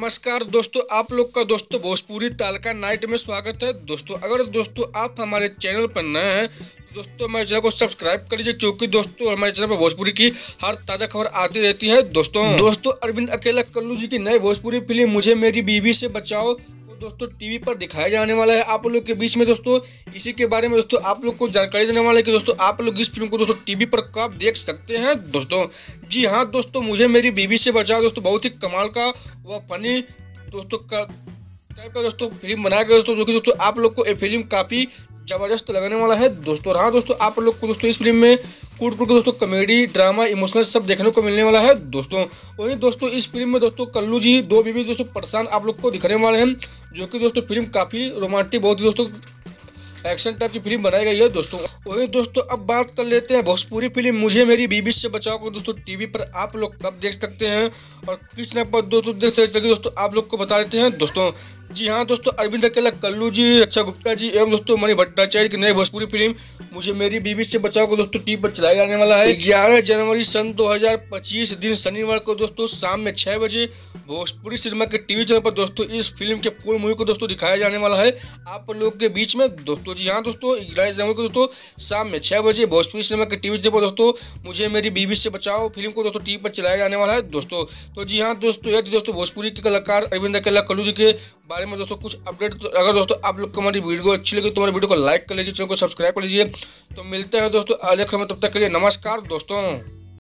नमस्कार दोस्तों, आप लोग का दोस्तों भोजपुरी तालका नाइट में स्वागत है। दोस्तों अगर दोस्तों आप हमारे चैनल पर नए हैं तो दोस्तों हमारे चैनल को सब्सक्राइब कर लीजिए, क्योंकि दोस्तों हमारे चैनल पर भोजपुरी की हर ताज़ा खबर आती रहती है। दोस्तों अरविंद अकेला कल्लू जी की नई भोजपुरी फिल्म मुझे मेरी बीवी से बचाओ दोस्तों टीवी पर दिखाया जाने वाला है आप लोग के बीच में। दोस्तों इसी के बारे में दोस्तों आप लोग को जानकारी देने वाला है कि दोस्तों आप लोग इस फिल्म को दोस्तों टीवी पर कब देख सकते हैं। दोस्तों जी हाँ दोस्तों, मुझे मेरी बीवी से बचाओ दोस्तों बहुत ही कमाल का व फनी दोस्तों का टाइप का दोस्तों फिल्म बनाया गया दोस्तों, जो कि दोस्तों आप लोग को ये फिल्म काफ़ी जबरदस्त लगने वाला है दोस्तों। हाँ दोस्तों, आप लोग को दोस्तों इस फिल्म में कूट कूट दोस्तों कॉमेडी, ड्रामा, इमोशनल सब देखने को मिलने वाला है दोस्तों। वहीं दोस्तों इस फिल्म में दोस्तों कल्लू जी दो बीवी दोस्तों परेशान आप लोग को दिखने वाले हैं, जो कि दोस्तों फिल्म काफ़ी रोमांटिक, बहुत ही दोस्तों एक्शन टाइप की फिल्म बनाई गई है दोस्तों। वही दोस्तों अब बात कर लेते हैं भोजपुरी फिल्म मुझे मेरी बीवी से बचाओ को दोस्तों टीवी पर आप लोग कब देख सकते हैं और किस चैनल पर दोस्तों देख सकते हैं दोस्तों आप लोग को बता देते हैं दोस्तों। जी हाँ दोस्तों, अरविंद अकेला कल्लू जी, रक्षा गुप्ता जी एवं दोस्तों मणि भट्टाचार्य की नई भोजपुरी फिल्म मुझे मेरी बीवी से बचाओ को दोस्तों टीवी पर चलाया जाने वाला है 11 जनवरी सन 2025 दिन शनिवार को दोस्तों शाम में 6 बजे भोजपुरी सिनेमा के टीवी चैनल पर दोस्तों इस फिल्म के पूर्ण मूवी को दोस्तों दिखाया जाने वाला है आप लोग के बीच में दोस्तों। जी हाँ दोस्तों, 11 जनवरी को दोस्तों शाम में 6 बजे भोजपुरी सिनेमा के टीवी चैनल पर दोस्तों मुझे मेरी बीवी से बचाओ फिल्म को दोस्तों टीवी पर चलाया जाने वाला है दोस्तों। तो जी हाँ दोस्तों, यह दोस्तों भोजपुरी के कलाकार अरविंद अकेला कल्लू जी के बारे में दोस्तों कुछ अपडेट। तो अगर दोस्तों आप लोग को हमारी वीडियो अच्छी लगी तो हमारी वीडियो को लाइक कर लीजिए, चैनल को सब्सक्राइब कर लीजिए। तो मिलते हैं दोस्तों अगले खबर में, तब तक के लिए नमस्कार दोस्तों।